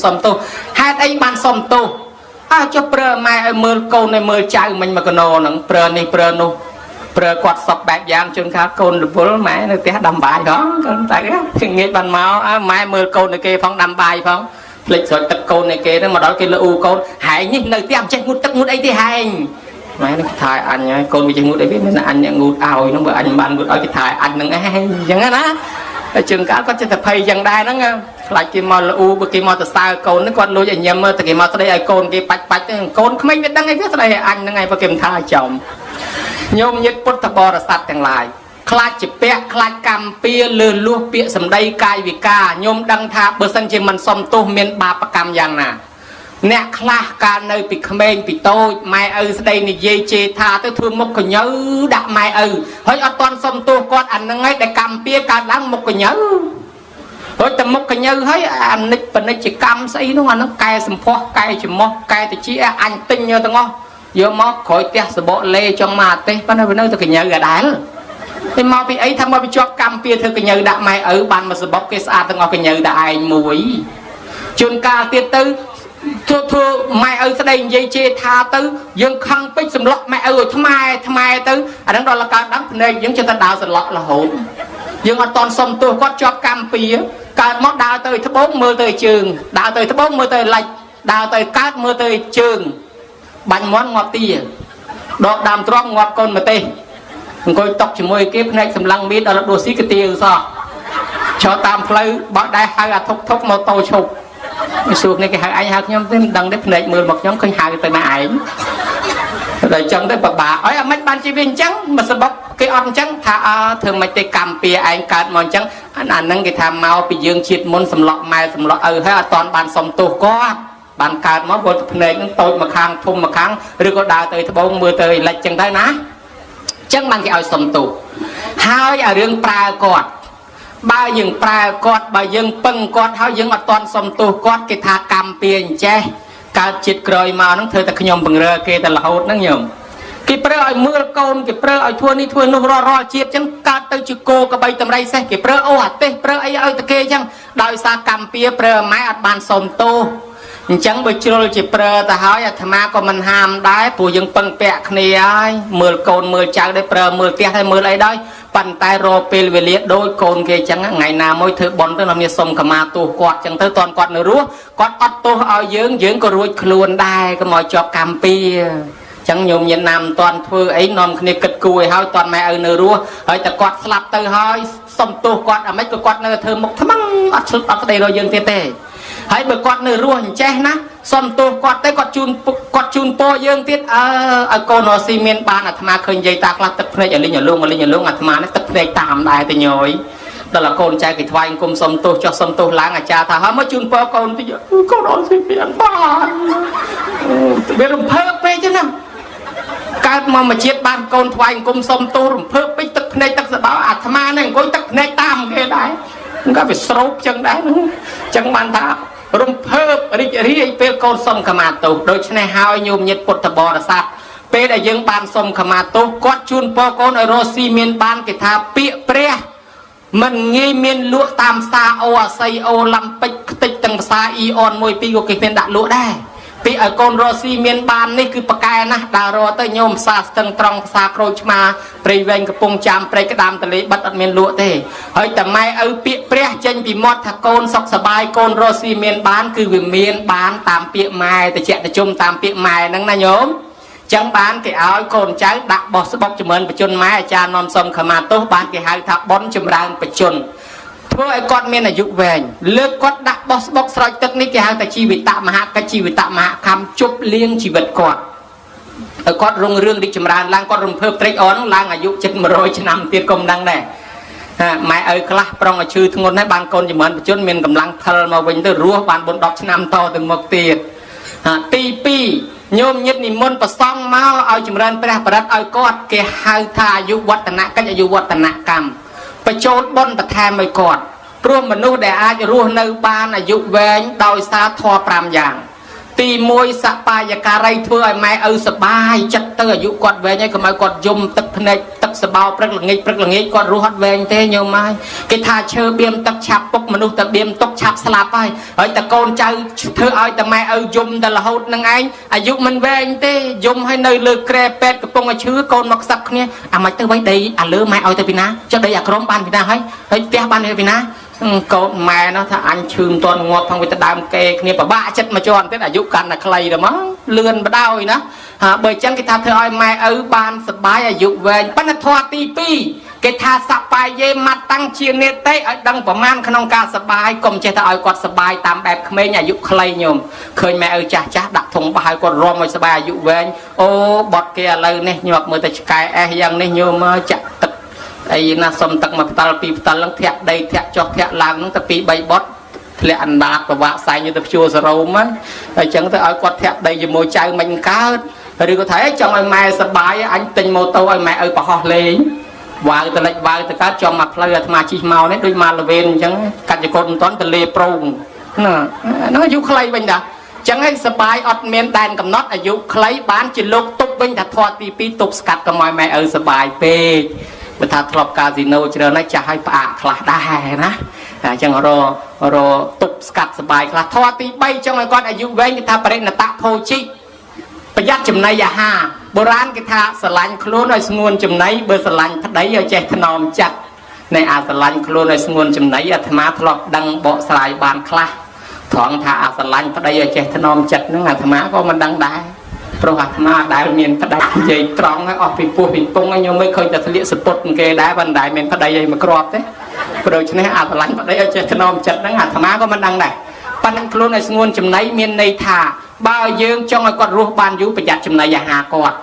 xóm tu hai ấy ban xóm tu cho prơ mai mưa câu này mưa chạy mình mà còn nô nắng prơ này prơ nô prơ quạt sập bạc giang chân khá côn được bố mẹ nó té đầm bài đó tại cái nghe bàn máu mai mưa câu này kia phong đầm bài phong lịch rồi tật câu này kia đó mà đó kia là u câu hãy nhìn nơi tiêm chạy ngút tật ngút ấy thì hành mẹ nó thải anh nhá con bị ngút đấy biết nên là anh nhận ngút ao nó bởi anh bạn ngút ở cái thải anh đừng ai chẳng á đó chừng cả có chơi tập hay chẳng đai nó nghe lại kia mà u bữa kia mà từ xa con nó con lôi về nhầm từ kia mà từ đây ai con kia bạch bạch con không biết đăng ngay biết từ đây anh đăng ngay và kèm thai chồng nhôm nhất bút tập bò là sạchទាំងlạiខ្លាចជាពាក់ខ្លាចកម្មពៀលឺលួសពាក្យសម្ដីកាយវិការញោមដឹងថាបើសិនជាមិនសមទោសមានបាបកម្មយ៉ាងណាអ្នកខ្លះកាលនៅពីក្មេងពីតូចម៉ែឪស្ដីនិយាយជេរថាទៅធ្វើមុខកញើដាក់ម៉ែឪហើយអត់ទាន់សមទោសគាត់អានឹងហើយដែលកម្មពៀកើតឡើងមុខកញើហើយតែមុខកញើហើយអានិចបនិច្ចកម្មស្អីនោះអានឹងកែសម្ផស្សកែច្រមុះកែតិចអញទិញយកទាំងអស់យកមកក្រោយផ្ទះសបកលេចង់មកអាទេសប៉ុន្តែវានៅតែកញើដដែលតែមកពីអីថាមកពីជាប់កម្មពៀធ្វើកញើដាក់ម៉ែឪបានមកសបកគេស្អាតទាំងអស់កញើដាក់ឯងមួយជួនកាលទៀតទៅធ្វើម៉ែឪស្ដីនិយាយជេរថាទៅយើងខឹងពេកសម្លក់ម៉ែឪឲ្យថ្មែទៅអាហ្នឹងដល់កើតដល់ភ្នែកយើងចិត្តតែដើរសន្លក់រហូតយើងអត់តន់សុំទោសគាត់ជាប់កម្មពៀកើតមកដើរទៅត្បូងមើលទៅជើងដើរទៅត្បូងមើលទៅលិចដើរទៅកើតមើលទៅជើងបាញ់មាន់ងាប់ទីដកដើមទ្រាំងាប់កូនម្ទេសអង្គុយតុកជាមួយគេភ្នែកសម្លឹងមានដល់ដូស៊ីកាទៀវសោះចោលតាមផ្លូវបោះដែរហៅអាធុកម៉ូតូឈប់សួរនេះគេហៅអញហៅខ្ញុំទេមិនដឹងទេភ្នែកមើលមកខ្ញុំឃើញហៅទៅណាឯងដល់ចឹងទៅបបាអើយអាមិនបានជីវិតអញ្ចឹងមកសបកគេអត់អញ្ចឹងថាធ្វើមិនទេកម្មពៀឯងកើតមកអញ្ចឹងអាហ្នឹងគេថាមកពីយើងជាតិមុនសម្លក់ម៉ែសម្លក់ឪហើយអត់តាន់បានសុំទោសគាត់បានកើតមកវល់ភ្នែកនឹងតូចមកខាងធំមកខាងឬក៏ដើរទៅត្បូងមើលទៅលិចចឹងទៅណាចឹងបានគេឲ្យសុំទោសហើយអារឿងប្រើគាត់បើយើងប្រើគាត់បើយើងពឹងគាត់ហើយយើងអត់តន់សុំទោសគាត់គេថាកម្មពៀអញ្ចេះកើតជាតិក្រោយមកហ្នឹងធ្វើតែខ្ញុំបង្រើគេតែរហូតហ្នឹងញោមគេប្រើឲ្យមើលកូនគេប្រើឲ្យធ្វើនេះធ្វើនោះរាល់ជាតិចឹងកើតទៅជាគោកបីតម្រៃសេះគេប្រើអូអាទេសប្រើអីឲ្យតែគេចឹងដោយសារកម្មពៀប្រើម៉ែអត់បានសុំទោសអញ្ចឹងបើជ្រុលជាប្រើទៅហើយអាត្មាក៏មិនហាមដែរព្រោះយើងពឹងពាក់គ្នាហើយមើលកូនមើលចៅដែរប្រើមើលផ្ទះហើយមើលអីដែរប៉ុន្តែរកពេលវេលាដូចកូនគេអញ្ចឹងថ្ងៃណាមួយធ្វើបន់ទៅនាំគ្នាសុំខមាទោសគាត់អញ្ចឹងទៅតន់គាត់នៅរស់គាត់អត់ទោសឲ្យយើងក៏រួចខ្លួនដែរកុំឲ្យជាប់កម្មពៀចឹងញោមញាណណាមមិនតាន់ធ្វើអីនាំគ្នាគិតគូរឲ្យហើយតាន់ម៉ែឪនៅរស់ហើយតែគាត់ស្លាប់ទៅហើយសុំទោសគាត់អាម៉េចក៏គាត់នៅធ្វើមុខថ្មឹងអត់ស្ដីរកយើងទៀតទេហើយបើគាត់នៅរស់អញ្ចេះណាសុំទោសគាត់ទៅគាត់ជូនពោយើងទៀតឲ្យកូនរស៊ីមានបានអាត្មាឃើញនិយាយតាខ្លះទឹកភ្នែកអលិញអលងអាត្មានេះទឹកភ្នែកតាមដែរទៅញយដល់កូនចៅគេថ្វាយអង្គមសុំទោសចោះសុំទោសឡើងអាចារ្យថាហើយមកជូនពោកូនតិចកូនរស៊ីមានបានវារំភើបពេកចឹងណាកើតមកមួយជាតិបានកូនថ្វាយអង្គមសុំទោសរំភើបពេកទឹកភ្នែកទឹកសបោអាត្មានេះអង្គុយទឹកភ្នែកតាមគេដែរក៏វាស្រោបចឹងដែរចឹងបានថារំភើបរីករាយពេលកូនសុំខមាទោសដូច្នេះហើយញោមញាតពុទ្ធបរិស័ទពេលដែលយើងបានសុំខមាទោសគាត់ជូនពរកូនឲ្យរស់ស៊ីមានបានគេថាពាក្យព្រះមិនងាយមានលក់តាមផ្សារអូអាស័យអូឡាំពិចខ្ទេចទាំងផ្សារអ៊ីអន1 2ក៏គេមានដាក់លក់ដែរពាក្យឲ្យកូនរស់ស៊ីមានបាននេះគឺប៉កែណាស់ដើររទៅញោមផ្សារស្ទឹងត្រង់ផ្សារក្រូចឆ្មាព្រៃវែងកំពង់ចាមព្រៃក្តាមទលេបិទអត់មានលក់ទេហើយតែម៉ែឪពាក្យព្រះចេញពីមាត់ថាកូនសុខសប្បាយកូនរស់ស៊ីមានបានគឺវាមានបានតាមពាក្យម៉ែតិចតិជុំតាមពាក្យម៉ែហ្នឹងណាញោមចឹងបានគេឲ្យកូនចៅដាក់បោះស្បុកចម្រើនបជនម៉ែអាចារ្យនាំសុំខមាទោសបានគេហៅថាបុណ្យចម្រើនបជនធ្វើឲ្យគាត់មានអាយុវែងលើកគាត់ដាក់បោះស្បុកស្រោចទឹកនេះគេហៅថាជីវិតមហាកិច្ចជីវិតមហាខំជប់លៀងជីវិតគាត់ឲ្យគាត់រុងរឿងរីកចម្រើនឡើងគាត់រំភើបត្រេកអរឡើងអាយុជិត100ឆ្នាំទៀតក៏មិនដឹងដែរម៉ែឪខ្លះប្រុងឲ្យឈឺធ្ងន់ហើយបានកូនចម្រើនបជនមានកម្លាំងថិលមកវិញទៅរស់បានបុណ្យ10ឆ្នាំតទៅមុខទៀតទី2ញោមញាតនិមន្តប្រសង់មកឲ្យចម្រើនព្រះបរិត្តឲ្យគាត់គេហៅថាអាយុវឌ្ឍនកិច្ចអាយុវឌ្ឍនកម្មបញ្ចូលបុណ្យបន្ថែមឲ្យគាត់ព្រោះមនុស្សដែលអាចរស់នៅបានអាយុវែងដោយសារធម៌5យ៉ាង ตีมวยสปายการัยทั่วไอ้แม่สบายจัดเตออายุกอดเวงไอ้ก็มากอดยมตักพเนตักสบายปรักหลังงี้กอดรู้ฮัดเวงเตยโยมไม้กิทาเชอเบียมตักฉับปกมนุษย์แต่เบียมตกฉับสลับไปไอ้แต่โกนใจเธอเอาแต่แม่ยมแต่ละหดนั่งไงอายุมันเวงเตยมให้เนยเลือกแกรเป็ดกับปงไอ้ชื้อโกนมักสักเนี่ยไม่เตอไว้ดีเลือแม่เอาแต่ปีนะจะได้อยากร้องบ้านปีนะให้เตี้ยบ้านเลยปีนะโกนแม่เนาะถ้าอันชื่นตอนงวบพังไปตะดามเกย์เนี่ยปะบ้าจัดมาจอนเป็นอายุกันนะใครเด้อมั้งเลื่อนมาได้นะเบย์จังกิทาเธอเอาแม่บ้านสบายอายุเวงปัญหาตีปีกิทาสบายเย่มาตั้งเชียร์เนเต้ดังประมาณขนมการสบายกลมเจตเอากอดสบายตามแบบเมย์อายุใครโยมเคยแม่จ้าดักทงบายกอดรอมสบายอายุเวงโอ้บอดเกย์เลยเนี่ยหยอกมือแต่กายยังเนี่ยโยมจะไอ้น่าสมตักมาตาปีตาลังเทะได้เทะจอกเทะลางนั่งตะปีใบบดเทะอันดาประวัติสายอยู่ตะชัวสโรมั้งไอ้จังแต่เอากอดเทะได้ยังโมใจมันก้าวหรือก็ถ่ายจังไอ้แม่สบายอันติงโมโตไอ้แม่ปะฮอเลย วางตะเล็กวางตะการจอมมาเพลย์มาชีเมาเนี่ยโดยมาละเวนจังกัดจะคนต้นตะเลโปร่งนั่นอายุใครเป็นด่าจังให้สบายอดเมียนแดนกับน็อตอายุใครบ้านจิลุกตุกเป็นแต่ทอดตีปีตุกสกัดกับมอยแม่สบายเป้ประธานทลบคาสิโนเจริญน่าจะให้ปากคลาได้นะจังรอตุกสกัดสบายคลาทอดตีใบจังไอ้ก้อนอายุเว้นกิทาปริณตะโพชิประหยัดจำนายยาห้าโบราณกิทาสลันครูนอยสงวนจำนายเบอร์สลันทัดได้ยาเจถนอมจัดในอาสลันครูนอยสงวนจำนายอาธมาทลบดังเบาสลายบานคลาถองทาอาสลันทัดได้ยาเจถนอมจัดนั่งอาธมาก็มันดังได้เพราะอาธมาได้เมียนทัดได้ใหญ่ตรองให้ออกปีปูปีปงไอ้โยมไม่เคยจะทะเลสปดเกยได้บันไดเมียนทัดได้ใหญ่มากรอบเต้โดยเฉพาะอาสลันทัดได้ยาเจถนอมจัดนั่งอาธมาก็มันดังได้ปันครูนอยสงวนจำนายเมียนในทาบ่าวยืงจ้องไอ้กอดรูปบานยุประหยัดจำนายยาหากอด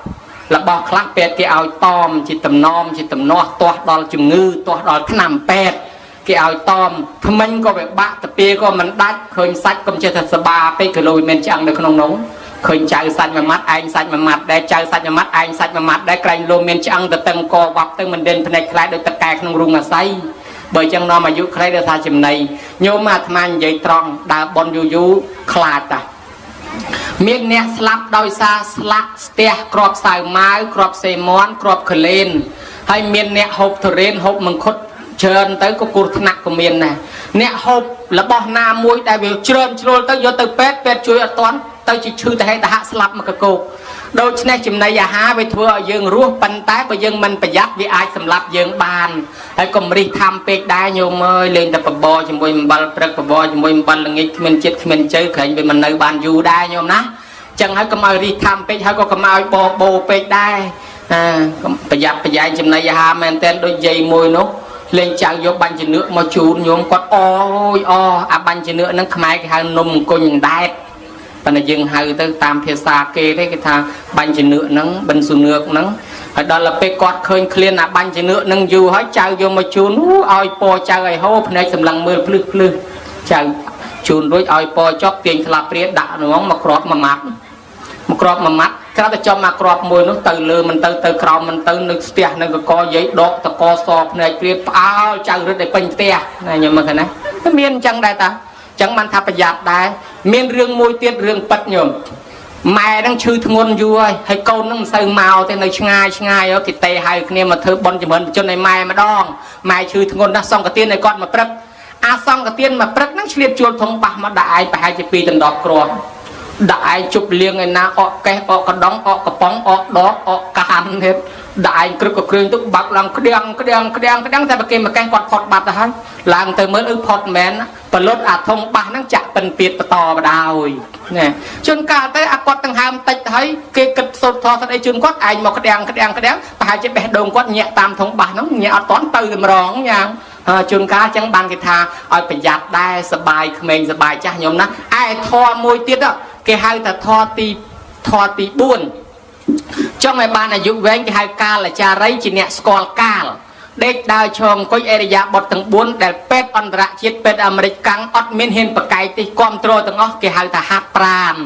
แล้วบอกคลักเป็ดแกเอาตอมจิตตำนอมจิตตำนอตัวดอลจุงงือตัวดอลขนำเป็ดแกเอาตอมทำไมก็แบบบะตะเปียก็มันดัดเคยซัดก็จะสบายไปกระโดดเมนจังในขนมน้องเคยใจซัดมามัดไอ้ซัดมามัดได้ใจซัดมามัดไอ้ซัดมามัดได้ไกลโลเมนจังแต่ตังกอวับตังมันเด่นภายในคล้ายโดยตะแกรงขนมรุงมาไซเบย์จังนอมอายุใครเดือดทาจำในโยมมาทำงานใหญ่ตรองดาบอลยูคลาดเมียนเนี่ยสลับโดยซาสลักสเตียกรอบสายไม้กรอบเซมอนกรอบเคเลนให้เมียนเนี่ยหกทเรนหกมังคุดเชิญเต้ก็กุศลนักกับเมียนน่ะเนี่ยหกแล้วบอกนามวยแต่เวลเชิญโชว์เต้ยเต้เป็ดช่วยอัตอนเต้ชื่อแต่ให้ตาหะสลับมากระโกโดยเฉพาะจำนายยาหาไปทั่วยังรู้ปันแต่ไปยังมันประหยัดวิไอสำหรับยังบานให้กรมริทำเป็ดได้โยมเล่นแต่ปบจมวยบัลปรกปบจมวยบัลละงี้มันเจ็ดมันเจอเข่งเป็นมันในบานอยู่ได้โยมนะจังให้กรมริทำเป็ดให้ก็กรมโบเป็ดได้ประหยัดประหยัดจำนายยาหาแมนเต้นโดยใจมวยนกเล่นจากยกบันจีเนื้อมาจูนโยมก็บันจีเนื้อนั่งขมายให้นมก็ยังได้ปัญญายังหายตั้งตามเพียซาเกได้กิทาบัญชีเนื้อนังบัญสุเนื้อนังดอลลาร์ไปกอดเคยเคลียนบัญชีเนื้อนังอยู่ให้เจ้าโยมมาจูนเอาปอเจ้าไอ้โฮพนัยสำลังมือพลึกเจ้าจูนด้วยเอาปอจอกเตียงสลับเปรี้ยด่าหนูมากรอบมามัดกระจอมมากรอบมวยนึกตื่นเลยมันตื่นคราวมันตื่นนึกเสียนึกก็ยัยดอกตะกอสอบพนัยเปรี้ยเอาเจ้าเรื่องได้เป็นเตี้ยนี่ยังมาขนาดนั้นเมียนจังได้ตาจังมันทับประหยัดได้เมียนเรื่องมวยเตี้ยเรื่องปัดโยมแม่นั่งชื่อทงนอยู่ให้โกนนั่งใส่เมาแต่ในช่างเอากิเตะให้เนี่ยมาเธอบอลจะเหมือนจนในแม่มาดองแม่ชื่อทงนนะซองกระเตียนในก้อนมาปรักซองกระเตียนมาปรักนั่งเฉลี่ยจวนทงปะมาได้ไปให้จะปีจนดอกกรอบได้จุบเลี้ยงไอ้นาออกแกออกกระดองออกกระป๋องออกดอกออกการเห็ดได้กรึกกระเครื่องตุกบักลังกระเดียงแต่ปะเกมมาแกงกอดพอดบัดให้ลางเติมเมื่อพอดแมนปลดอาทงปะนั่งจะเป็นเปียดต่อมาดาวเนี่ยจนการแต่อากอดตั้งหามติดให้เกกิดสดทอสได้จนกอดไอหมอกกระเดียงไปหาจะไปโดนกอดเนี่ยตามทงปะน้องเนี่ยเอาตอนตื่นมาร้องอย่างจนการจังบังกิทาเอาประหยัดได้สบายเมงสบายจ้าโยมนะไอทอมวยติดอ่ะแกให้แต่ทอตีบุญจ้องไอ้บ้านอายุเว้นแกให้กาละจาไรจีเนี่ยสกอลกาลเด็กดาวชมก็เอริยาบทตั้งบุญแต่เป็ดอันตรจิตเป็ดอเมริกันอดมินเห็นปะไก่ตีความโตตั้งอ๋อแกให้แต่ฮักปราม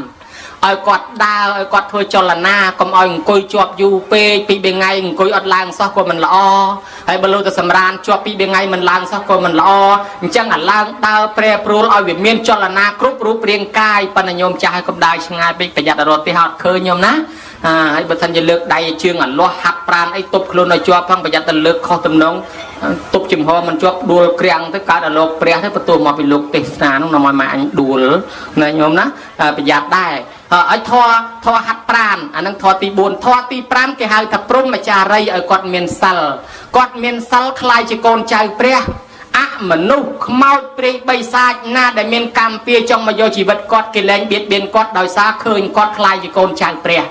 ឲ្យគាត់ដើរឲ្យគាត់ធ្វើចលនាកុំឲ្យអង្គុយជាប់យូរពេកពីថ្ងៃអង្គុយអត់ឡើងសោះក៏មិនល្អហើយបើលោកទៅសម្រានជាប់ពីថ្ងៃមិនឡើងសោះក៏មិនល្អអញ្ចឹងអាឡើងដើរប្រែប្រួលឲ្យវាមានចលនាគ្រប់រូបរាងកាយប៉ុន្តែញោមចាស់ឲ្យកុំដើរឆ្ងាយពេកប្រយ័ត្នរត់ទេហត់ឃើញញោមណាហើយបើសិនជាលើកដៃជើងអាលាស់ហាត់ប្រាណអីទប់ខ្លួនឲ្យជាប់ផងប្រយ័ត្នទៅលើកខុសទំនងទប់ចំហមិនជាប់ដួលក្រាំងទៅកើតដល់លោកព្រះទៅបន្ទោះមកពីលោកទេសនានោះនាំឲ្យម៉ែអញដួលណាញោមណាប្រយ័ត្នដែរឲ្យធរហាត់ប្រាណអានឹងធរទី4ធរទី5គេហៅថាព្រហ្មចារីឲ្យគាត់មានសិលគាត់មានសិលខ្លាយជាកូនចៅព្រះអមនុស្សខ្មោចព្រាយបីសាចណាដែលមានកម្មពៀចង់មកយកជីវិតគាត់គេលែងបៀតបៀនគាត់ដោយសារឃើញគាត់ខ្លាយជាកូនចៅព្រះ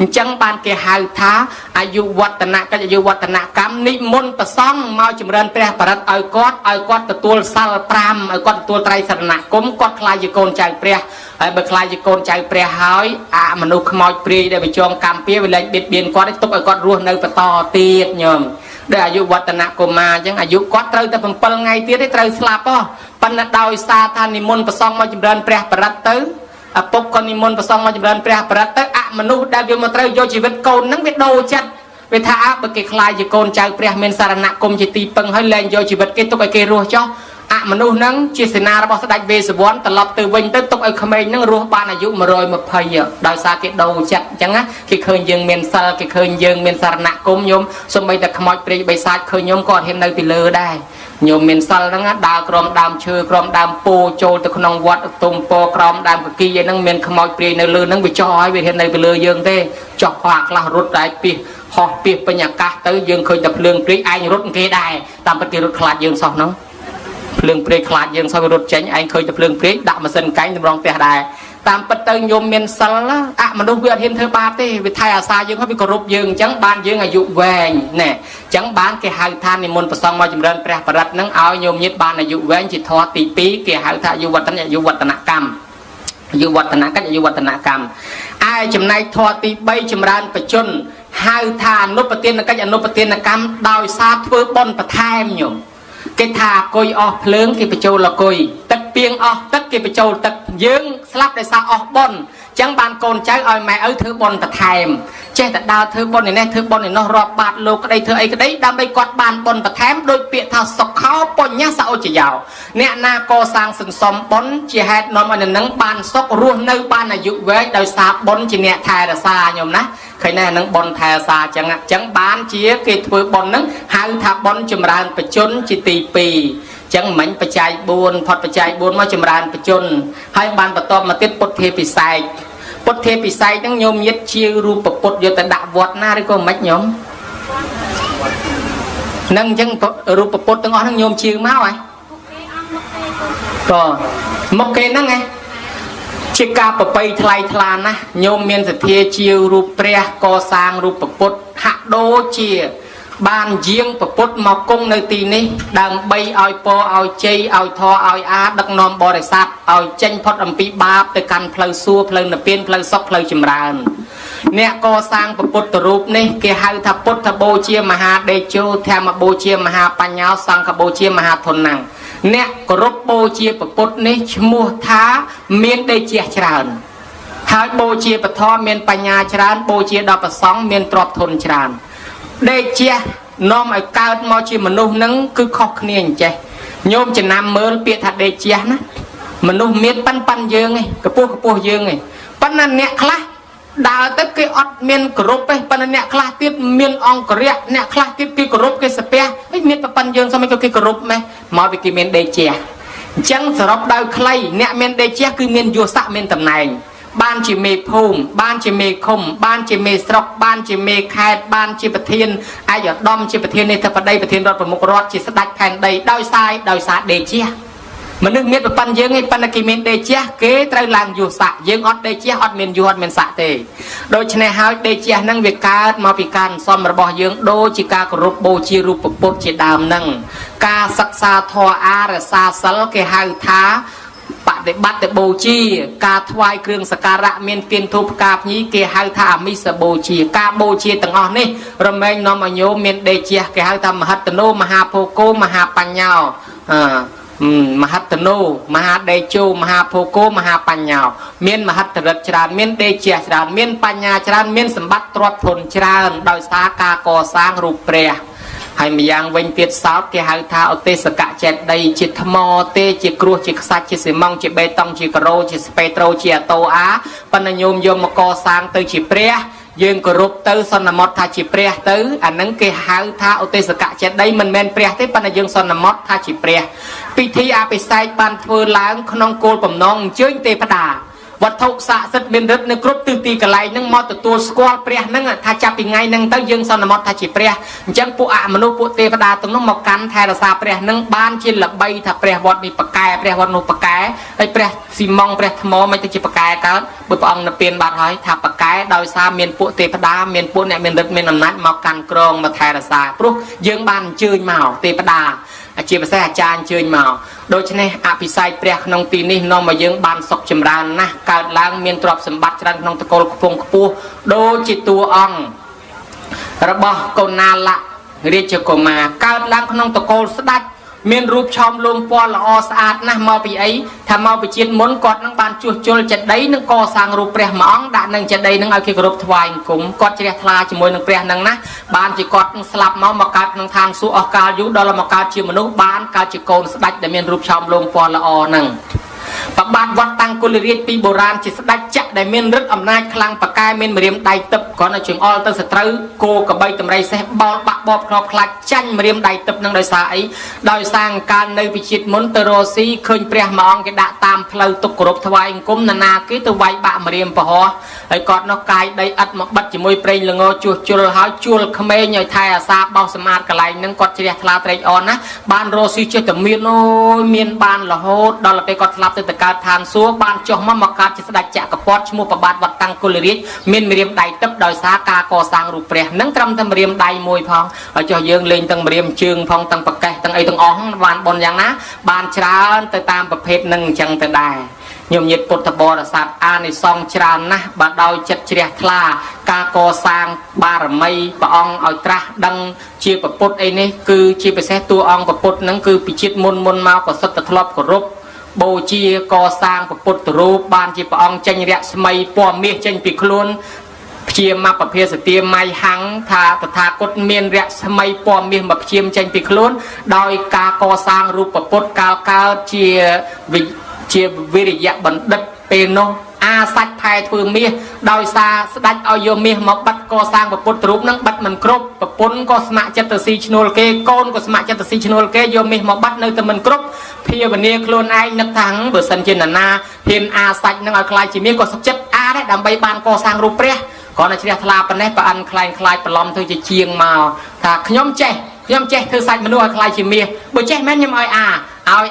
អញ្ចឹងបានគេហៅថាអាយុវឌ្ឍនកិច្ចអាយុវឌ្ឍនកម្មនិមន្តប្រសង់មកចម្រើនព្រះបរិត្តឲ្យគាត់ទទួលសិល5ឲ្យគាត់ទទួលត្រៃសរណគមគាត់ខ្លាយជាកូនចៅព្រះហើយបើខ្លាយជាកូនចៅព្រះហើយអមនុស្សខ្មោចព្រាយដែលបញ្ចងកម្មពៀវាលែងបៀតបៀនគាត់ទុកឲ្យគាត់រស់នៅបន្តទៀតញោមដែលអាយុវឌ្ឍនកុមារអញ្ចឹងអាយុគាត់ត្រូវតែ7ថ្ងៃទៀតទេត្រូវស្លាប់ហ៎ប៉ុន្តែដោយសារថានិមន្តប្រសង់មកចម្រើនព្រះបរិត្តទៅឪពុកក៏និមន្តប្រសង់មកចម្រើនព្រះបរិត្តទៅអមនុស្សដែលវាមកត្រូវយកជីវិតកូនហ្នឹងវាដូរចិត្តវាថាបើគេខ្លាចជាកូនចៅព្រះមានសារណគមជាទីពឹងហើយលែងយកជីវិតគេទុកឲ្យគេរស់ចោះអមនុស្សហ្នឹងជាសេនារបស់ស្ដេចវេស្សវណ្ណត្រឡប់ទៅវិញទៅទុកឲ្យក្មេងហ្នឹងរស់បានអាយុ120ដោយសារគេដូរចិត្តអញ្ចឹងណាគេឃើញយើងមានសិលគេឃើញយើងមានសារណគមញោមសូម្បីតែខ្មោចព្រាយបិសាចឃើញញោមក៏អត់ហ៊ាននៅពីលើដែរញោមមានសិលហ្នឹងដើរក្រោមដើមឈើក្រោមដើមពោចូលទៅក្នុងវត្តទុំពោក្រោមដើមកគីហ្នឹងមានខ្មោចព្រាយនៅលើហ្នឹងវាចោះហើយវាហ៊ាននៅពីលើយើងទេចោះខ្លាខ្លះរត់តែពីហោះពីបញ្ញាកាសទៅយើងឃើញតែភ្លើងព្រាយឯងរត់គេដែរតាមពិតគេរត់ខ្លាចយើងសោះហ្នឹងភ្លើងព្រាយខ្លាចយើងសោះវារត់ចេញឯងឃើញតែភ្លើងព្រាយដាក់ម៉ាស៊ីនកែងតម្រង់ផ្ទះដែរតាមពិតទៅញោមមានសិលអមនុស្សវាអត់ហ៊ានធ្វើបាបទេវាថែអាសាយើងហើយវាគោរពយើងអញ្ចឹងបានយើងអាយុវែងណែអញ្ចឹងបានគេហៅថានិមន្តប្រសង់មកចម្រើនព្រះបរិត្តនឹងឲ្យញោមញាតិបានអាយុវែងជាធម៌ទី2គេហៅថាអាយុវឌ្ឍនកម្មអាយុវឌ្ឍនកិច្ចអាយុវឌ្ឍនកម្មឯចំណែកធម៌ទី3ចម្រើនបជនហៅថាអនុបទានកិច្ចអនុបទានកម្មដោយសារធ្វើបុណ្យបន្ថែមញោមគេថាអគុយអស់ភ្លើងគេបញ្ចូលអគុយទឹកពីងអស់ទឹកគេបញ្ចូលទឹកយើងស្លាប់ដោយសារអស់បុណ្យអញ្ចឹងបានកូនចៅឲ្យម៉ែឪធ្វើបុណ្យបន្ថែមចេះតែដើរធ្វើបុណ្យនេះធ្វើបុណ្យនេះនោះរាប់បាតលោកក្តីធ្វើអីក្តីដើម្បីគាត់បានបុណ្យបន្ថែមដោយពាក្យថាសុខោបញ្ញសឧចយោអ្នកណាកសាងសន្សំបុណ្យជាហេតុនាំឲ្យនឹងបានសុខរស់នៅបានអាយុវែងដោយសារបុណ្យជាអ្នកថែរក្សាញោមណាឃើញណានឹងបុណ្យថែរក្សាអញ្ចឹងបានជាគេធ្វើបុណ្យហ្នឹងហៅថាបុណ្យចម្រើនបជនជាទី2ចឹងមិញបច្ច័យ4ផុតបច្ច័យ4មកចម្រើនបជនហើយបានបន្តមកទៀតពុទ្ធេពិស័យពុទ្ធេពិស័យហ្នឹងញោមញាតជារូបពុទ្ធយកទៅដាក់វត្តណាឬក៏មិនញោមហ្នឹងអញ្ចឹងរូបពុទ្ធទាំងអស់ហ្នឹងញោមជាងមកហើយក៏មកគេហ្នឹងឯងជាការប្របីថ្លៃថ្លាណាស់ញោមមានសទ្ធាជារូបព្រះកសាងរូបពុទ្ធហាក់ដូចជាបានយាងប្រពុតមកគង់នៅទីនេះដើម្បីឲ្យពរឲ្យជ័យឲ្យធរឲ្យអាដឹកនាំបរិស័ទឲ្យចេញផុតអំពីបាបទៅកាន់ផ្លូវសួគ៌ផ្លូវនិព្វានផ្លូវសុខផ្លូវចម្រើនអ្នកកសាងពុទ្ធរូបនេះគេហៅថាពុទ្ធបូជាមហាដេជោធម្មបូជាមហាបញ្ញោសង្ឃបូជាមហាធនណាំងអ្នកគោរពបូជាពុទ្ធនេះឈ្មោះថាមានដេជះច្រើនហើយបូជាពធមានបញ្ញាច្រើនបូជាដល់ប្រសង់មានទ្រព្យធនច្រើនដេជះនាំឲ្យកើតមកជាមនុស្សនឹងគឺខុសគ្នាអញ្ចេះញោមចំណាំមើលពាក្យថាដេជះណាមនុស្សមានប៉ាន់យើងឯងកពស់យើងឯងប៉ុន្តែអ្នកខ្លះដើរទៅគេអត់មានគោរពទេប៉ុន្តែអ្នកខ្លះទៀតមានអង្គរៈអ្នកខ្លះទៀតគេគោរពគេសាពះមានប៉ាន់យើងស្មិនក៏គេគោរពម៉េះមកពីគេមានដេជះអញ្ចឹងសរុបដោយខ្លីអ្នកមានដេជះគឺមានយស័ក្តិមានតំណែងបានជាមេភូមិបានជាមេឃុំបានជាមេស្រុកបានជាមេខេត្តបានជាប្រធានអាយឧត្តមជាប្រធាននាយកបតីប្រធានរដ្ឋប្រមុខរដ្ឋជាស្ដេចផែនដីដោយសារដេជះមនុស្សមានប្រព័ន្ធយើងឯងប៉ុន្តែគេមានដេជះគេត្រូវឡើងយស័ក្តិយើងអត់ដេជះអត់មានយសអត់មានស័ក្តិទេដូច្នេះហើយដេជះហ្នឹងវាកើតមកពីការសំរបស់យើងដូចជាការគោរពបូជារូបពុទ្ធជាដើមហ្នឹងការសិក្សាធម៌អារសាសិលគេហៅថាបដិបត្តិបូជាការថ្វាយគ្រឿងសក្ការៈមានគៀនធូបផ្កាភ្ញីគេហៅថាអមិសបូជាការបូជាទាំងអស់នេះរមែងនាំឲ្យញោមមានដេជះគេហៅថាមហិតនោមហាភោគោមហាបញ្ញោ មហត្តនោមហាដេជោមហាភោគោមហាបញ្ញោមានមហត្តរិទ្ធច្រើនមានដេជៈច្រើនមានបញ្ញាច្រើនមានសម្បត្តិទ្រព្យធនច្រើនដោយសារការកសាងរូបព្រះហើយម្យ៉ាងវិញទៀតសោតគេហៅថាឧទេសកចេតីជាថ្មទេជាគ្រួសជាខ្សាច់ជាស៊ីម៉ង់ជាបេតុងជាការ៉ូជាស្ពេត្រូជាអាតូអាប៉ុន្តែញោមយកមកកសាងទៅជាព្រះយើងគោរពទៅសន្មតថាជាព្រះទៅអានឹងគេហៅថាឧទេសកចេតីមិនមែនព្រះទេប៉ុន្តែយើងសន្មតថាជាព្រះពិធីអភិសេកបានធ្វើឡើងក្នុងគោលបំណងអញ្ជើញទេវតាវត្ថុស័ក្តិសិទ្ធិមានฤทธิ์នៅគ្រប់ទិសទីកន្លែងហ្នឹងមកទទួលស្គាល់ព្រះហ្នឹងថាចាប់ពីថ្ងៃហ្នឹងទៅយើងសន្មតថាជាព្រះអញ្ចឹងពួកអមនុស្សពួកទេវតាទាំងនោះមកកាន់ថែរក្សាព្រះហ្នឹងបានជាល្បីថាព្រះវត្តនេះប៉កែព្រះវត្តនោះប៉កែហើយព្រះស៊ីម៉ង់ព្រះថ្មមិនទៅជាប៉កែកើតបើព្រះអង្គនិព្វានបាត់ហើយថាប៉កែដោយសារមានពួកទេវតាមានពួកអ្នកមានឫទ្ធិមានអំណាចមកកាន់ក្រងមកថែរក្សាព្រោះយើងបានអញ្ជើញមកទេវតាជាពិសេសអាចារ្យអញ្ជើញមកដូច្នេះអភិសេកព្រះក្នុងទីនេះនាំមកយើងបានសុខចម្រើនណាស់កើតឡើងមានទ្រព្យសម្បត្តិច្រើនក្នុងតកូលខ្ពង់ខ្ពស់ដូចជាតួអង្គរបស់កុណាលៈរាជកុមារកើតឡើងក្នុងតកូលស្ដេចមានរូបឆោមលំពណ៌ល្អស្អាតណាស់មកពីអីថាមកពីជាតិមុនគាត់នឹងបានជួសជុលចេតិយនឹងកសាងរូបព្រះមួយអង្គដាក់នឹងចេតិយនឹងឲ្យគេគោរពថ្វាយអង្គមគាត់ជ្រះថ្លាជាមួយនឹងព្រះនឹងណាបានជាគាត់នឹងស្លាប់មកកើតក្នុងឋានសួគ៌អស់កាលយូរដល់មកកើតជាមនុស្សបានកើតជាកូនស្ដេចដែលមានរូបឆោមលំពណ៌ល្អហ្នឹងប្របាទវត្តតាំងគុលរាជពីបុរាណជាស្ដេចចក្រដែលមានឫទ្ធិអំណាចខ្លាំងប៉កែមានម្រាមដៃទឹកគ្រាន់តែជើងអល់ទៅសត្រូវគោកបីតម្រៃសេះបោលបាក់បបខ្នប់ខ្លាច់ចាញ់ម្រាមដៃទឹកនឹងដោយសារអីដោយសារកាលនៅវិជាតិមុនទៅរស់ស៊ីឃើញព្រះមួយអង្គគេដាក់តាមផ្លូវទុកគោរពថ្វាយអង្គមណាគេទៅវាយបាក់ម្រាមប្រហោះហើយគាត់នោះកាយដីឥតមកបិទជាមួយប្រេងល្ងជួសជុលហើយជួលក្មេងឲ្យថែអាសាបោសសម្អាតកន្លែងហ្នឹងគាត់ជ្រះថ្លាត្រេកអរណាបានរស់ស៊ីចេះតែមានអូយមានបានរហូតដល់ពេលគាត់ស្លាប់ទៅកើតឋានសួគ៌បានចុះមកកើតជាស្ដេចចក្រពត្តិឈ្មោះប្របាទវត្តតាំងគុលរាជមានម្រាមដៃទឹកដោយសារការកសាងរូបព្រះនឹងត្រឹមតែម្រាមដៃមួយផងហើយចុះយើងលេងទាំងម្រាមជើងផងទាំងប្រកេះទាំងអីទាំងអស់បានបនយ៉ាងណាបានច្រើនទៅតាមប្រភេទនឹងអញ្ចឹងទៅដែរញោមញាតិពុទ្ធបរិស័ទអានិសង្ឃច្រើនណាស់បើដោយចិត្តជ្រះថ្លាការកសាងបារមីព្រះអង្គឲ្យត្រាស់ដឹងជាពុទ្ធអីនេះគឺជាពិសេសតួអង្គពុទ្ធនឹងគឺពីជាតិមុនមកក៏សុទ្ធតែធ្លាប់គោរពបូជាកសាងពុទ្ធរូបបានជាព្រះអង្គចេញរស្មីពណ៌មាសចេញពីខ្លួនព្យាមពភាសទាមៃហੰថាតថាគតមានរស្មីពណ៌មាសមកព្យាមចេញពីខ្លួនដោយការកសាងរូបពុទ្ធកាលកើតជាវិរិយៈបណ្ឌិតពេលនោះអាសាច់ថែធ្វើមាសដោយសារស្ដេចឲ្យយកមាសមកបាត់កសាងពុទ្ធរូបនឹងបាត់មិនគ្រប់ប្រពន្ធក៏ស្ម័គ្រចិត្តទៅស៊ីឈ្នួលគេកូនក៏ស្ម័គ្រចិត្តទៅស៊ីឈ្នួលគេយកមាសមកបាត់នៅតែមិនគ្រប់ភាវនាខ្លួនឯងនឹកថាបើសិនជាណាហ៊ានអាសាច់នឹងឲ្យខ្លាយជាមាសក៏សុខចិត្តអាដែរដើម្បីបានកសាងរូបព្រះគ្រាន់តែជ្រះថ្លាប៉ុណ្ណេះប្រអិនខ្លាយបន្លំធ្វើជាជាងមកថាខ្ញុំចេះធ្វើសាច់មនុស្សឲ្យខ្លាយជាមាសបើចេះមែនខ្ញុំឲ្យ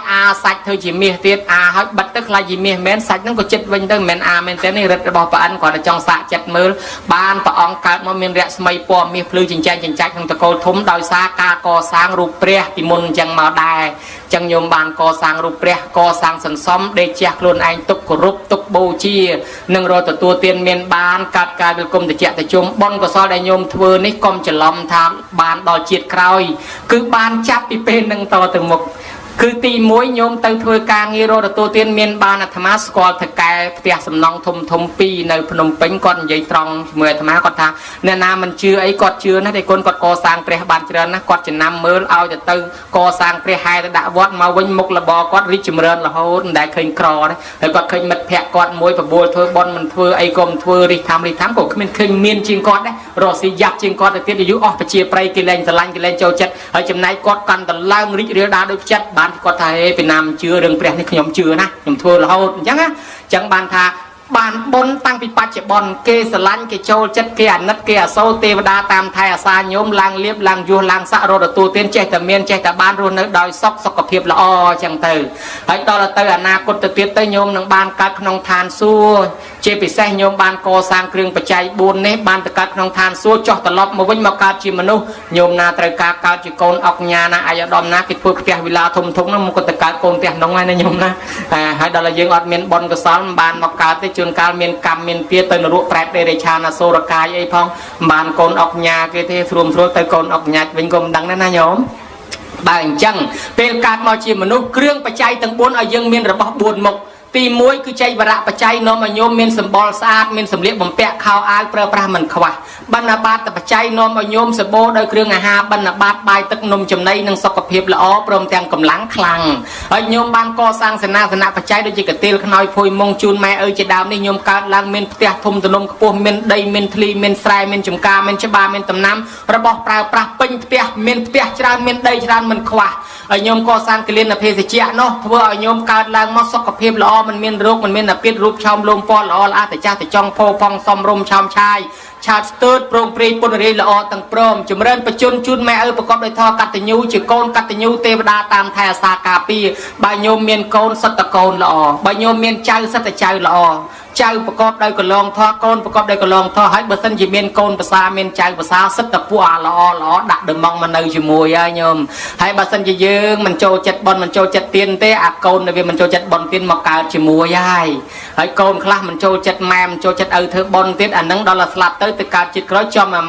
អាសាច់ធ្វើជាមាសទៀតឲ្យបិទទៅខ្លាយជាមាសមែនសាច់ហ្នឹងក៏ចិត្តវិញទៅមិនមែនមែនទេនេះរិទ្ធរបស់ប្រអិនគ្រាន់តែចង់សាកចិត្តមើលបានព្រះអង្គកើតមកមានរស្មីពណ៌មាសភ្លឺចិញ្ចាច់ក្នុងតកូលធំដោយសារការកសាងរូបព្រះពីមុនអញ្ចឹងមកដែរចឹងញោមបានកសាងរូបព្រះកសាងសន្សំដេកជះខ្លួនឯងទុកគោរពទុកបូជានឹងរកទទួលទានមានបានកាត់ការវិលគុំតិចតិជុំបុណ្យកុសលដែលញោមធ្វើនេះកុំច្រឡំថាបានដល់ជាតិក្រោយគឺបានចាប់ពីពេលនឹងតទៅមុខគឺទី1ញោមទៅធ្វើការងាររកទទួលទានមានបានអាត្មាស្គាល់ថកែផ្ទះសំណង់ធំ2នៅភ្នំពេញគាត់និយាយត្រង់ជាមួយអាត្មាគាត់ថាអ្នកណាមិនជឿអីគាត់ជឿណាស់តែគាត់កសាងព្រះបានច្រើនណាស់គាត់ចំណាំមើលឲ្យទៅកសាងព្រះហែទៅដាក់វត្តមកវិញមុខលបគាត់រីកចម្រើនរហូតមិនដែលឃើញក្រទេហើយគាត់ឃើញមិត្តភក្តិគាត់មួយបបួលធ្វើបន់មិនធ្វើអីក៏មិនធ្វើរិះថាមក៏គ្មានឃើញមានជាងគាត់ដែររស់ស៊ីយ៉ាប់ជាងគាត់ទៅទៀតអាយុអស់ប្រជាប្រិយគេលែងស្រឡាញ់គេលែងចូលចិត្តហើយចំណែកគាត់កាន់តែឡើងរីករាលដាលដូចចិត្តបានគាត់ថាពីណាមជឿរឿងព្រះនេះខ្ញុំជឿណាខ្ញុំធ្វើរហូតអញ្ចឹងណាអញ្ចឹងបានថាបានបុណ្យតាំងពីបច្ចុប្បន្នគេស្រឡាញ់គេចូលចិត្តគេអាណិតគេអាសូរទេវតាតាមថែអាសាញោមឡើងលៀបឡើងយោះឡើងស័ករត់ទទួលទានចេះតែមានចេះតែបានរស់នៅដោយសុខភាពល្អអញ្ចឹងទៅហើយដល់ទៅអនាគតទៅទៀតទៅញោមនឹងបានកើតក្នុងឋានសួគ៌ជាពិសេសញោមបានកសាងគ្រឿងបច្ច័យ4នេះបានទៅកើតក្នុងឋានសួគ៌ចុះត្រឡប់មកវិញមកកើតជាមនុស្សញោមណាត្រូវការកើតជាកូនអុកញ៉ាណាអាយឧត្តមណាគេធ្វើផ្ទះវិឡាធំហ្នឹងមកទៅកើតកូនផ្ទះហ្នឹងហើយណាញោមណាហើយដល់តែយើងអត់មានបុណ្យកុសលមិនបានមកកើតទេជួនកាលមានកម្មមានពៀទៅនរកប្រែតដេរេឆានអសូរកាយអីផងបានកូនអុកញ៉ាគេទេស្រួលទៅកូនអុកញ៉ាវិញក៏មិនដឹងដែរណាញោម bà anh chăng bên cát mò chi mà nô krương bạch chay tầng 4 ở dương miền rồi bọc buồn mụcตีมวยคือใจวระปัจจัยน้อมโยมเมียนสมบอลสะอาดเมียนสมเลียบบ่มแปะข้าวอายเปรอะปรามันขวะบรรณาบาตแต่ปัจจัยน้อมโยมสมบูรณ์โดยเครื่องอาหารบรรณาบาตใบตึกนมจำในนังสกปรกละอ้อพร้อมแต่งกำลังคลังโยมบ้านก่อสร้างสนาปัจจัยโดยจิกเตลขน้อยพวยมงจูนแม่จะดาวในโยมการล้างเมียนเตียทุ่มตะนมกระปุกเมียนใดเมียนทลีเมียนสายเมียนจุ่มกาเมียนชบาเมียนตำน้ำระบบปลาปลาปิ้งเตียเมียนเตียจานเมียนใดจานมันขวะโยมก่อสร้างกลิ่นเพศเจียเนาะเพื่อโยมการล้างมอสกปรกละอ้อมันเมียนโรคมันเมียนปิดรูปชาวลมปอละอละแต่จ้าแต่จ้องโพพองซอมรมชาวชายชาติสตูดโปร่งปรีปนเรละอตั้งพร้อมจุมเริญประจุนจุนแม่ประกอบด้วยทอกัตยูจิโกนกัตยูเทวดาตามแทสากาปีบายโยมเมียนโกนสัตโกนละอบายโยมเมียนใจสัตใจละอเจ้าประกอบได้ก็ลองทอโกนประกอบได้ก็ลองทอให้เบอร์สันจิเมียนโกนภาษาเมียนใจภาษาสัตปัวละอละอดักเดิมมองมันเลยจิมวยโยมให้เบอร์สันจิยืงมันโจจัดบอลมันโจจัดเตียนเตะโกนในเวมันโจจัดบอลเตียนมากาจิมวยให้โกนคลามันโจจัดแมมโจจัดเธอบอลเตียนอันนั้นดอลลาร์สลับเตอร์ตะการจิตร้อยจอมมา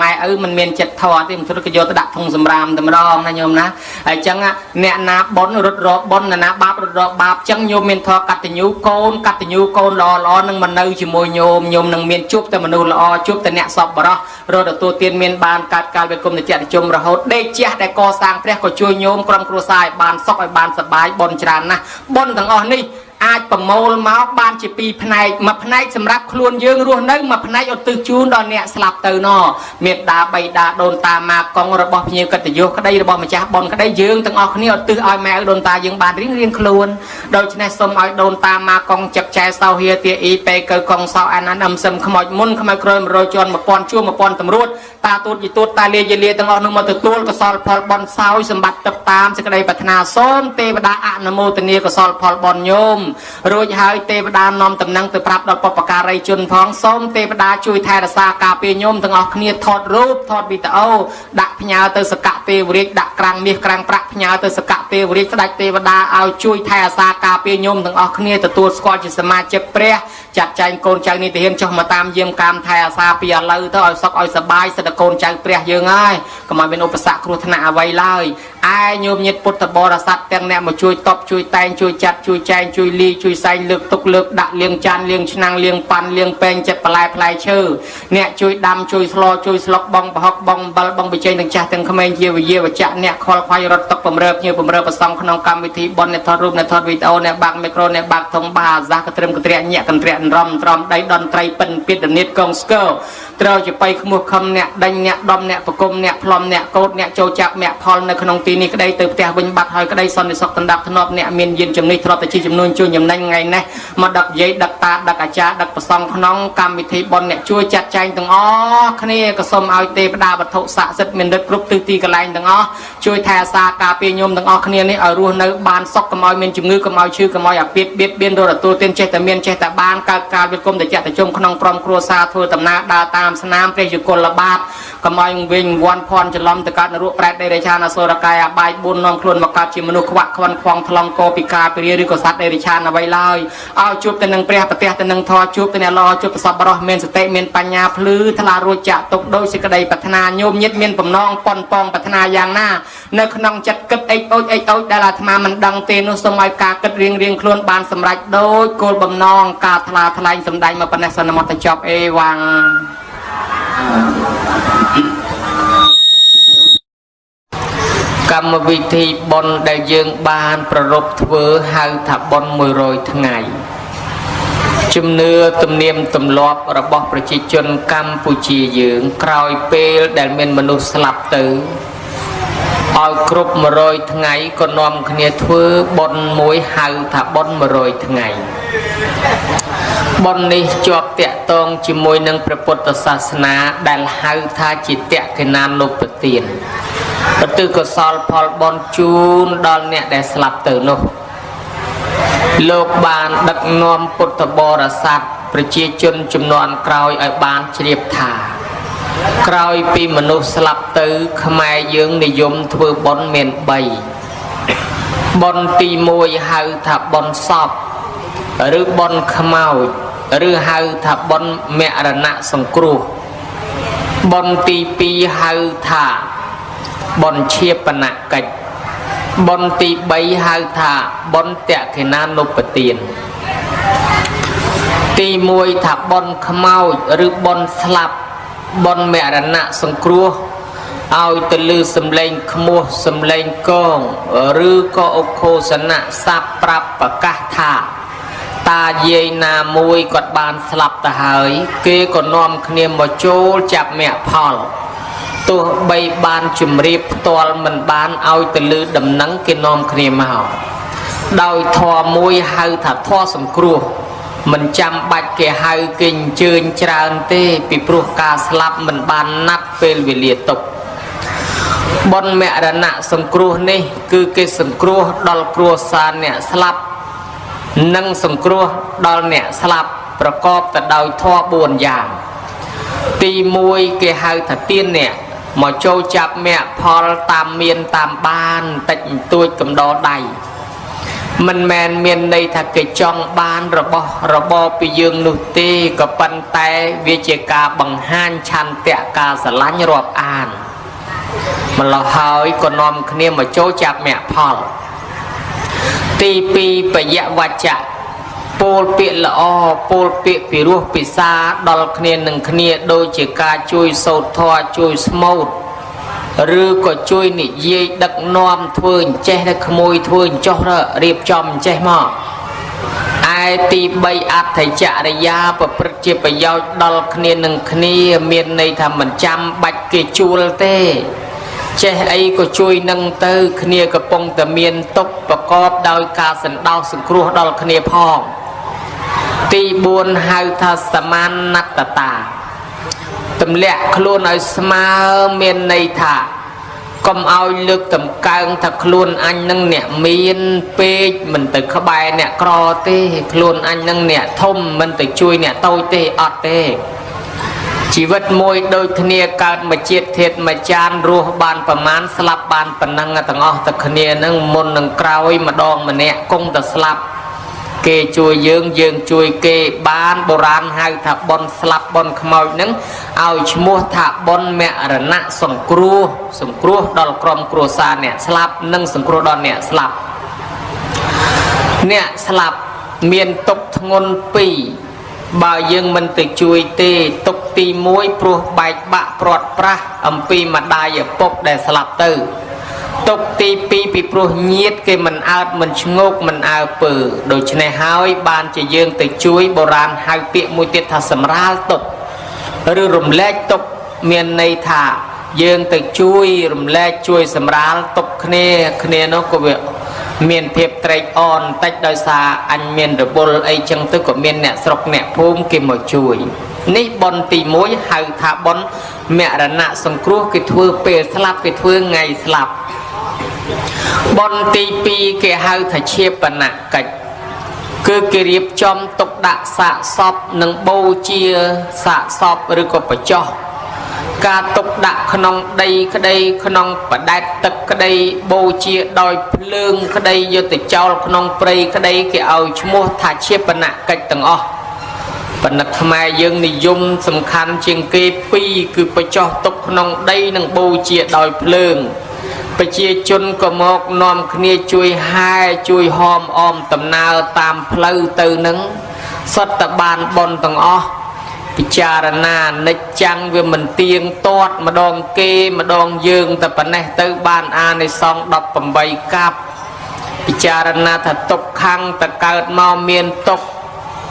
มันเมียนจัดทอที่มันธุรกิจโยตดักทงสำรามตำรองนะโยมนะไอ้จังอะเนี่ยนาบอลรถรอบอลนะบาบรถรอบาบจังโยมเมียนทอกัตยูโกนรอนึงมันเลยจิมวยโยมนังเมียนจุบแต่มนุษย์ละอจุบแต่เนี่ยสอบบรอรถตัวเตียนเมียนบานการเป็นกรมในจัดจมระหดได้เจ้าแต่ก่อสร้างแพร่ก็ช่วยโยมกรมครัวทรายบานซอกไอบานสบายบนจานนะบนทั้งอ๋อนี่อาจประโมลมาบานจีปีพนัยมาพนัยสำหรับครัวยืงรัวนึกมาพนัยอดตึกจูนดอนเนี่ยสลับเตอร์นอเมียดาใบดาโดนตามากองระบอบพิญญาติโยก็ได้ระบอบมาจากบอลก็ได้ยืงทั้งอ๋อนี่อดตึกอ้อยแม่โดนตายืงบานเรียงครัวโดยชนะสมอ้อยโดนตามากองจับใจเสาเฮียเตียอีไปเกยกองเสาอันนั้นนำสมขมอยมุนขมอยโครมโรยจนมาปอนชั่วมาปอนตำรวจตาตูดยีตูดตาเลียทั้งอ๋อนึกมาตัวก็สอลพอลบอลเสาสมบัติตับตามสกได้ปัฒนาส้มเทวดาอนโมตเนียก็สอลพอลบอลโยมโรยหายเทวดานอมตำนังตัวปรับดอกปปการไรจุนพ้องส้มเทวดาช่วยไทยรักษากาเปียโยมทั้งออกเนียทอดรูปทอดวิตาโอดักพญาเตสกะเทวริกดักกลางเมียกลางประพญาเตสกะเทวริกดักเทวดาเอาช่วยไทยรักษากาเปียโยมทั้งออกเนียตัวสกอจิสมาเจ็บเปรี้ยจัดใจโกนใจนี่เห็นจมาตามเยี่ยมกามไทยรักษาเปียเลยเท่าเอาซอกเอาสบายสะโกนใจเปรี้ยเยอะง่ายก็มาเป็นอุปสรรคครุธนาไว้เลยไอ้โยมยิดปุตตบรสัตแต่งแนมาช่วยตบช่วยแตงช่วยจัดช่วยแจงช่วยลีช่วยใส่เลือกตกเลือกดักเลี้ยงจานเลี้ยงชนังเลี้ยงปันเลี้ยงแปงจัดปลายเชื่อเนี่ยช่วยดำช่วยสโลช่วยสลกบองบองบองไปเจนตั้งใจตั้งขมิ้นเยี่ยวจะเนี่ยคอควายรถตกผมเริ่มเยี่ยวผมเริ่มประสองขนมกรรมวิธีบอลเนี่ยทอดรูปเนี่ยทอดวิดีโอเนี่ยบังไมโครเนี่ยบังทงบาซากระเตรียมกระเตรียมเนี่ยกันเตรียมรอมได้ดอนไตรเป็นปิดเดนิดกองสเกลเราจะไปขมุกคำเนี่ยดังเนี่ยดอมเนี่ยประกมเนี่ยพลอมเนี่ยโกดเนี่ยโจจับเนี่ยพอลในขนมตีนี่ก็ได้เติบแต่บินบัดหอยก็ได้ซอนในซอกตันดักถนอมเนี่ยมีนยินจำนี้ทรอแต่ชีจำนวนช่วยยำนั่งไงนะมาดักเย่ดักตาดักอาจารย์ดักประสองขนมกรรมวิธีบอลเนี่ยช่วยจัดใจตั้งอ๋อคณีก็สมเอาเตปดาบัตถุสะสิทธิ์มีนเด็ดกรุ๊ปตีกระไรตั้งอ๋อช่วยแทสากาเปียโยมตั้งอ๋อคณีนี่เอารูในบานซอกกระมอยมีนจุงือกระมอยชื่อกระมอยเบียดโดนตัวเตียนเจตเมียนเจตบานการเป็นกรมแต่เจตจมขนมกรมครัวซาทัวตำนาดาตามสนามเปรยุกลบาทกำมอยวิ่งวันพรจะล้อมตะการนรุแปรเดชานาโซรกายใบบุญนองคลุนมากาจิมนุขวักควันควงทลองโกปิกาเปรียริกษัตริย์เดชานาไว้ลอยเอาจูบแต่นังเปรียปฏิแต่นังทอจูบแต่เนรอจูบประสบบรอเมนสเตเมนปัญญาพลือทลารุจะตกโดยสิกระไดปัฒนาโยมยึดเมนผมน้องปอนปองปัฒนาอย่างหน้าในขนมจัดกึศไอโอ๊ยดาราธรรมามันดังเตนุสมัยกากึศเรียงคลุนบานสำรัจโดยโกลบำนองกาทลาทลายสำได้มาปนสนมตจอบเอวังกรรมวิธีบนได้ยืงบานประรบเถือหาถับบนมือรอยทั้งไงจุมเนื้อตุ่มเนียมตุ่มลอบระบบประชิจนกัมพูชียืงกรอยเปลได้เป็นมนุษย์สลับตือเอากรุบมือรอยทั้งไงก็นอมขเนียเถือบนมวยหาถับบนมือรอยทั้งไงบนนี้จวบเตะตรงจิมวยนังพระพุทธศาสนาได้หาท่าจิตเตะขนานลบปเตียนประตูก็สอลพอลบอลจูนดอนเนี่ยได้สลับตื่นนุโลกบานดักนอมพุทธบริษัทประชาชนจำนวนกรอยไอบานเฉียบถากรอยปีมนุษย์สลับตื่นขมายยืงนิยมทเวบอลเมียนใบบอลตีมวยหาถับบอลสอบหรือบอลขมาวหรือหาถับบอลเมรณะสงครูบอลตีปีหาถาบอลเชียปนักกัด บนตีใบหาถาบนเตะขนานุปเตียนตีมวยถับบนขมาวหรือบนสลับบนแมรณะสังครัวเอาตะลือสำเลงขมัวสำเลงกองหรือก็อโคสนะสับปรับประกาศถาตาเยนามวยกดบานสลับตาหายเกก็นอมเนียมมาโจจับแม่พอลตัวใบบานจุมรีบตัวมันบานเอาตะลือดำนังเกนอมเนียมมาโดยทอมวยให้ถัดทอสังครัวมันจำบัดแก่ให้กินเชิญจราเตปิปรุกาสลับมันบานนับเป็นวิเลียตกบนแม่ระณะสังครัวนี่คือเกสังครัวดอลครัวซานเนี่ยสลับนั่งสังครัวดอลเนี่ยสลับประกอบแต่โดยทอบวนอย่างตีมวยเกให้ถัดเตี้ยนเนี่ยหมอโจจับแม่พอตามเมียนตามบ้านแต่ตัวกำดอใดมันแมนเมียนในถ้าเกิดจ้องบ้านระบอไปยืงนุตีกับปันแต่วิจิกาบังห้านชันเตะกาสลัญรอบอ่านมันเราหายก็นอมเนียมาโจจับแม่พอลตีปีปยะวัจจะปูลเปียละอปูลเปียปีรูปปีซาดอลเนียหนึ่งเนียโดยจิกาช่วยโซทอช่วยสมูทหรือก็ช่วยนิยดักนอมทวนเจ้าขโมยทวนจ่อระเรียบจอมเจ้าหม้อไอตีใบอัฐจริยาประพฤติประโยชน์ดอลเนียหนึ่งเนียเมียนในธรรมจำบัดเกจูลเต้เจ้าไอก็ช่วยนั่งเตอเนียกระปงแต่เมียนตกประกอบโดยการสันดาวสังครัวดอลเนียพองตีบุญหาทัสมันนัตตาตำเละครูนเอาสมาเมียนในถาก็เอาเลือกตำกลางถ้าครูนอันนั่งเนี่ยเมียนเป๊ะมันตึกขบายเนี่ยกรอเต้ครูนอันนั่งเนี่ยทุ่มมันตึกช่วยเนี่ยโตเต้อดเต้ชีวิตมวยโดยเนียการมาเจียดเทศมาจานรัวบานประมาณสลับบานปนังต่างอ๋อตะเนียนั่งมนนั่งกราวมาดองมาเนี่ยกงแต่สลับเกช่วยยืงช่วยเกบ้านโบราณให้ถับบนสลับบนขมอยนั้นเอาชมัวถับบนแม่ระณะสังครัวดอลกรมครัวซาเนี่ยสลับนั่งสังครัวดอลเนี่ยสลับเมียนตกทงนปีบ่ายังมันติช่วยเตตกตีมวยปลุกใบบะปลอดปลาอัมปีมาได้อย่าปกได้สลับเตอตกตีปีปีปลุกเงียดเกมันอาดมันชงกมันอาเปิดโดยชนะหายบานจะยังติช่วยโบราณหายเปียมวยเตทัสมราลตกหรือรมแรกตกเมียนในถายังติช่วยรมแรกช่วยสมราลตกเนนกเวเมียนเพียบไตรอ่อนตัดโดยสาอันเมียนระบบไอจังตึกกับเมียนเนี่ยสกเนี่ยภูมิกิมมาช่วยนี่บนตีมวยหายถาบนเมียระณะสังครัวกิทเวเปรสลับกิทเวไงสลับบนตีปีเกหายถาเชียปนะกัดคือเกรียบจอมตกดะสะสอบหนึ่งโบเชียสะสอบหรือก็ประจอการตกดะขนมใดก็ได้ขนมประดับตึกก็ได้โบเชียดอยเพลิงก็ได้ยติเจ้าขนมเปรย์ก็ได้เกี่ยวเอาชมัวถาเชียปนะกัดต่างอ๋อปนักทำไมยังนิยมสำคัญเชียงเกปีคือประจอตกขนมได้หนึ่งโบเชียดอยเพลิงไปเชียจนก็มอกนอมเนียช่วยให้ช่วยหอมออมตำนาตามเพลย์ตือนึงสัตบานบนต่างอ๋อพิจารณาในจังเวมันเตียงตอดมาดองเกมาดองยืงแต่ปนเตอบ้านอาในซองดอกปมใบกับพิจารณาถ้าตกคังแต่เกิดมาเมียนตก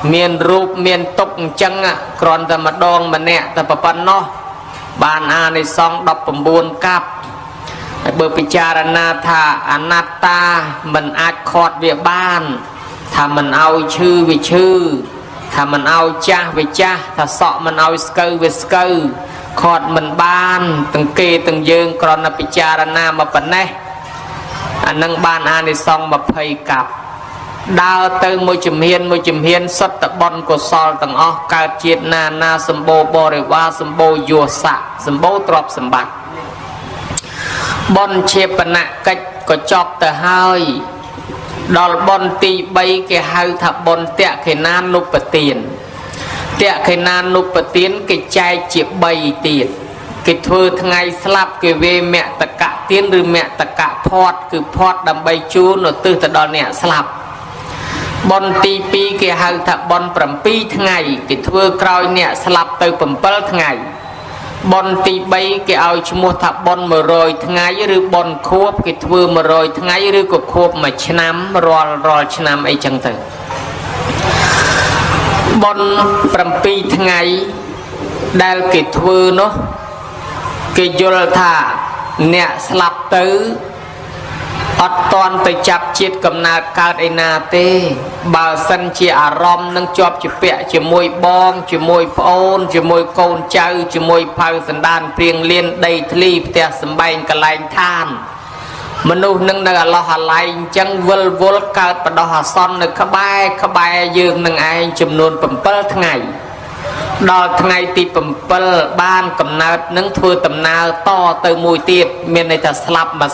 เมียนรูปเมียนตกจังอ่ะกรอนแต่มาดองมาเนี่ยแต่ปปันเนาะบ้านอาในซองดอกปมบุญกับเบอร์พิจารณาถ้าอนัตตามันอาจคอดเวียบ้านถ้ามันเอาชื่อวิชื่อถ้ามันเอาจ้าวิจ้าถ้าเสาะมันเอาสเกอร์วิสเกอร์คอดมันบ้านตั้งเกตั้งยืงกรอนพิจารณามาปนเนอันนั่งบ้านอาในซองมาเพยกับดาวเติมมวยจุ่มเฮียนสัตบอลกสอลตั้งออกการเจียนานาสมโบบริวาสมโบยัวสะสมโบตรอบสมบัติบอลเชปนะกัดก็จอบแต่หายดอลบอลตีใบแกหายถับบอลเตะเขนานนุปเตียนเตะเขนานนุปเตียนแกใจเจ็บใบเตียน គេធ្វើថ្ងៃស្លាប់គេវេមតកៈទៀនឬមតកៈផតគឺផតដើម្បីជូនឧទ្ទិសទៅដល់អ្នកស្លាប់បុណ្យទី2គេហៅថាបុណ្យ7ថ្ងៃគេធ្វើក្រោយអ្នកស្លាប់ទៅ7ថ្ងៃបុណ្យទី3គេឲ្យឈ្មោះថាបុណ្យ100ថ្ងៃឬបុណ្យខួបគេធ្វើ100ថ្ងៃឬក៏ខួប1ឆ្នាំរាល់ឆ្នាំអីចឹងទៅបុណ្យ7ថ្ងៃដែលគេធ្វើនោះគេយល់ថាអ្នកស្លាប់ទៅអត់តន់ទៅចាប់ជាតិកំណើតកើតឯណាទេបើសិនជាអារម្មណ៍នឹងជាប់ជាពាក់ជាមួយបងជាមួយប្អូនជាមួយកូនចៅជាមួយផៅសន្តានព្រៀងលៀនដីធ្លីផ្ទះសម្បែងកន្លែងឋានមនុស្សនឹងនៅអាឡោះអាឡែងអញ្ចឹងវិលវល់កើតបដោះអាសន្ននៅក្បែរយើងនឹងឯងចំនួន7ថ្ងៃដល់ថ្ងៃទី7បានកំណើតនឹងធ្វើដំណើរតទៅមួយទៀតមានន័យថាស្លាប់មួយ